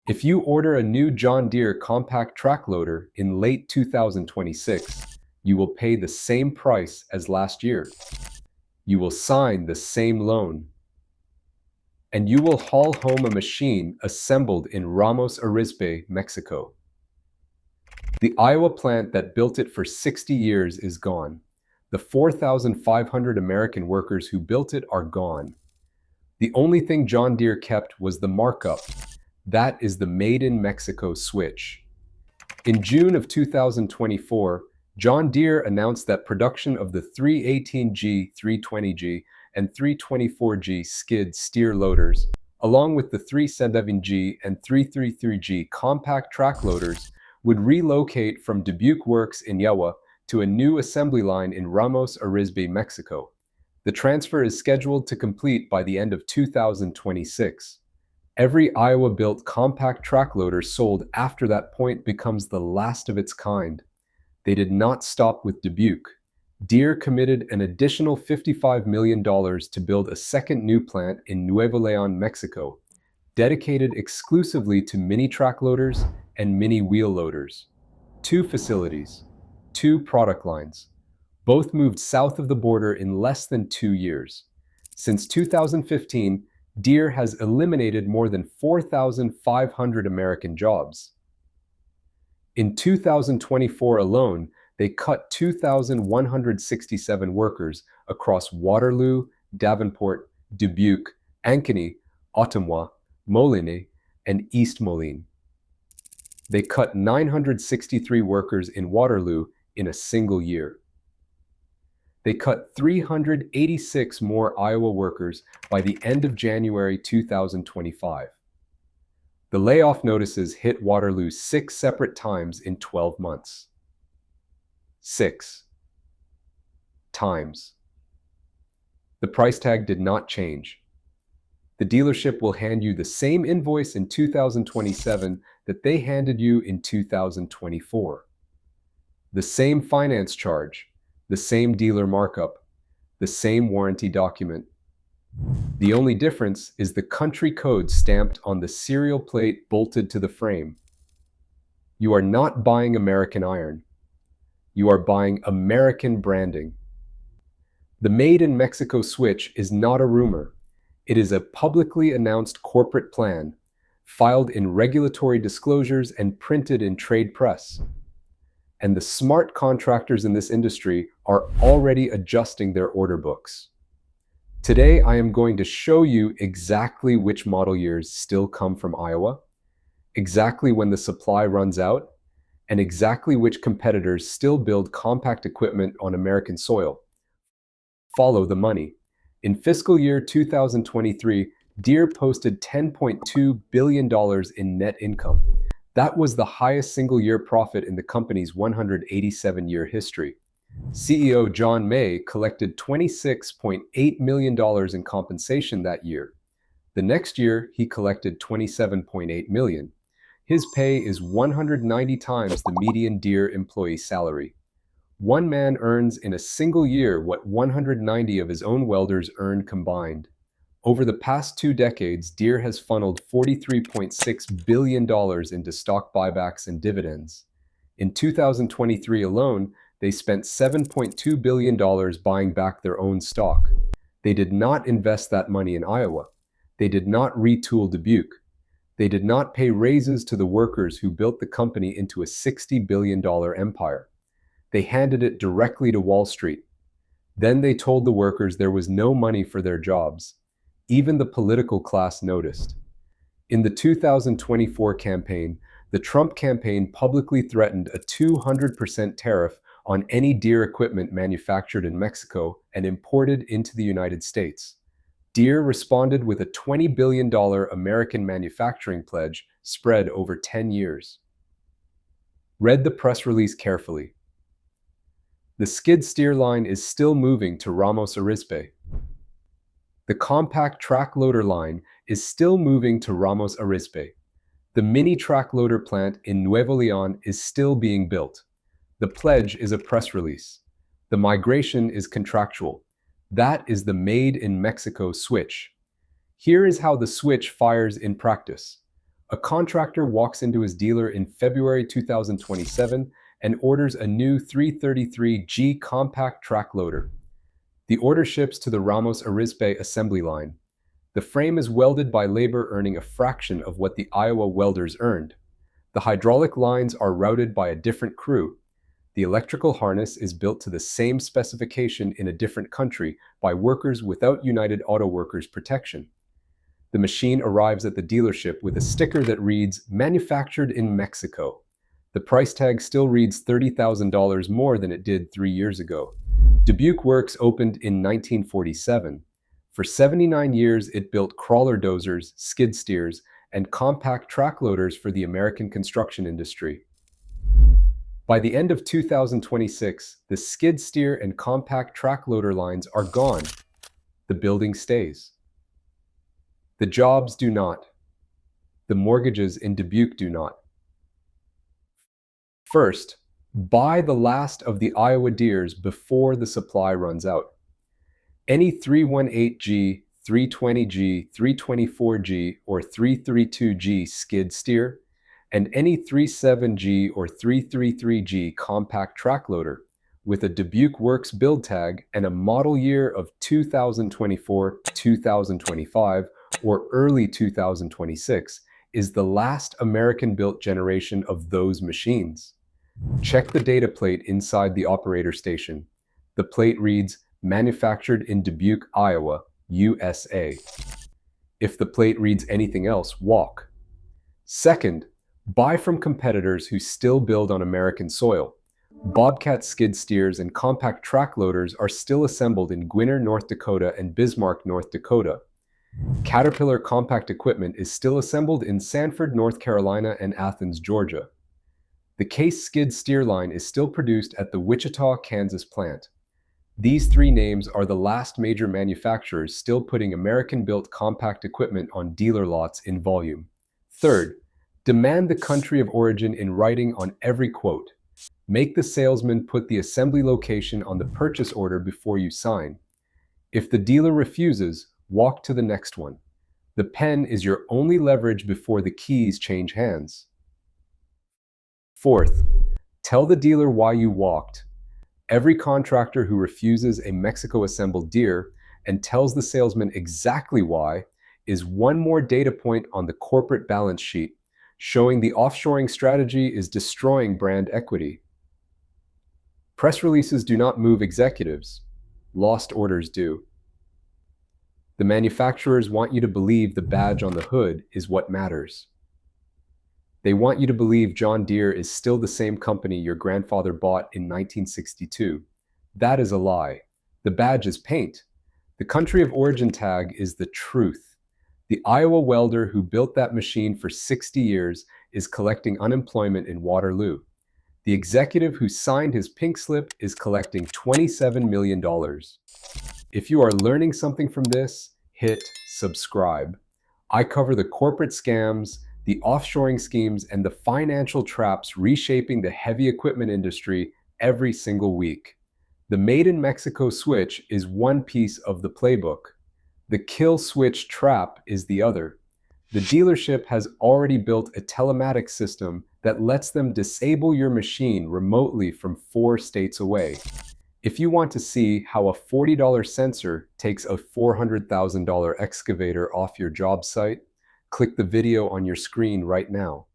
If you order a new John Deere compact track loader in late 2026, you will pay the same price as last year. You will sign the same loan. And you will haul home a machine assembled in Ramos Arizpe, Mexico. The Iowa plant that built it for 60 years is gone. The 4,500 American workers who built it are gone. The only thing John Deere kept was the markup. That is the Made in Mexico switch. In June of 2024, John Deere announced that production of the 318G, 320G, and 324G skid steer loaders, along with the 317G and 333G compact track loaders, would relocate from Dubuque Works in Iowa to a new assembly line in Ramos Arizpe, Mexico. The transfer is scheduled to complete by the end of 2026. Every Iowa-built compact track loader sold after that point becomes the last of its kind. They did not stop with Dubuque. Deere committed an additional $55 million to build a second new plant in Nuevo León, Mexico, dedicated exclusively to mini track loaders and mini wheel loaders. 2 facilities, 2 product lines. Both moved south of the border in less than 2 years. Since 2015, Deere has eliminated more than 4,500 American jobs. In 2024 alone, they cut 2,167 workers across Waterloo, Davenport, Dubuque, Ankeny, Ottumwa, Moline, and East Moline. They cut 963 workers in Waterloo in a single year. They cut 386 more Iowa workers by the end of January 2025. The layoff notices hit Waterloo 6 separate times in 12 months. 6 times. The price tag did not change. The dealership will hand you the same invoice in 2027 that they handed you in 2024. The same finance charge, the same dealer markup, the same warranty document. The only difference is the country code stamped on the serial plate bolted to the frame. You are not buying American iron. You are buying American branding. The Made in Mexico switch is not a rumor. It is a publicly announced corporate plan, filed in regulatory disclosures and printed in trade press. And the smart contractors in this industry are already adjusting their order books. Today, I am going to show you exactly which model years still come from Iowa, exactly when the supply runs out, and exactly which competitors still build compact equipment on American soil. Follow the money. In fiscal year 2023, Deere posted $10.2 billion in net income. That was the highest single-year profit in the company's 187-year history. CEO John May collected $26.8 million in compensation that year. The next year, he collected $27.8 million. His pay is 190 times the median Deere employee salary. One man earns in a single year what 190 of his own welders earn combined. Over the past 2 decades, Deere has funneled $43.6 billion into stock buybacks and dividends. In 2023 alone, they spent $7.2 billion buying back their own stock. They did not invest that money in Iowa. They did not retool Dubuque. They did not pay raises to the workers who built the company into a $60 billion empire. They handed it directly to Wall Street. Then they told the workers there was no money for their jobs. Even the political class noticed. In the 2024 campaign, the Trump campaign publicly threatened a 200% tariff on any Deere equipment manufactured in Mexico and imported into the United States. Deere responded with a $20 billion American manufacturing pledge spread over 10 years. Read the press release carefully. The skid steer line is still moving to Ramos Arizpe. The compact track loader line is still moving to Ramos Arizpe. The mini track loader plant in Nuevo León is still being built. The pledge is a press release. The migration is contractual. That is the Made in Mexico switch. Here is how the switch fires in practice. A contractor walks into his dealer in February 2027 and orders a new 333G compact track loader. The order ships to the Ramos Arizpe assembly line. The frame is welded by labor earning a fraction of what the Iowa welders earned. The hydraulic lines are routed by a different crew. The electrical harness is built to the same specification in a different country by workers without United Auto Workers protection. The machine arrives at the dealership with a sticker that reads, "Manufactured in Mexico." The price tag still reads $30,000 more than it did 3 years ago. Dubuque Works opened in 1947. For 79 years, it built crawler dozers, skid steers, and compact track loaders for the American construction industry. By the end of 2026, the skid steer and compact track loader lines are gone. The building stays. The jobs do not. The mortgages in Dubuque do not. First, buy the last of the Iowa Deeres before the supply runs out. Any 318G, 320G, 324G, or 332G skid steer, and any 37G or 333G compact track loader with a Dubuque Works build tag and a model year of 2024, 2025, or early 2026 is the last American-built generation of those machines. Check the data plate inside the operator station. The plate reads, "Manufactured in Dubuque, Iowa, USA." If the plate reads anything else, walk. Second, buy from competitors who still build on American soil. Bobcat skid steers and compact track loaders are still assembled in Gwinner, North Dakota and Bismarck, North Dakota. Caterpillar compact equipment is still assembled in Sanford, North Carolina and Athens, Georgia. The Case skid steer line is still produced at the Wichita, Kansas plant. These three names are the last major manufacturers still putting American-built compact equipment on dealer lots in volume. Third, demand the country of origin in writing on every quote. Make the salesman put the assembly location on the purchase order before you sign. If the dealer refuses, walk to the next one. The pen is your only leverage before the keys change hands. Fourth, tell the dealer why you walked. Every contractor who refuses a Mexico-assembled Deere and tells the salesman exactly why is one more data point on the corporate balance sheet, showing the offshoring strategy is destroying brand equity. Press releases do not move executives. Lost orders do. The manufacturers want you to believe the badge on the hood is what matters. They want you to believe John Deere is still the same company your grandfather bought in 1962. That is a lie. The badge is paint. The country of origin tag is the truth. The Iowa welder who built that machine for 60 years is collecting unemployment in Waterloo. The executive who signed his pink slip is collecting $27 million. If you are learning something from this, hit subscribe. I cover the corporate scams, the offshoring schemes, and the financial traps reshaping the heavy equipment industry every single week. The Made in Mexico switch is one piece of the playbook. The kill switch trap is the other. The dealership has already built a telematics system that lets them disable your machine remotely from 4 states away. If you want to see how a $40 sensor takes a $400,000 excavator off your job site, click the video on your screen right now.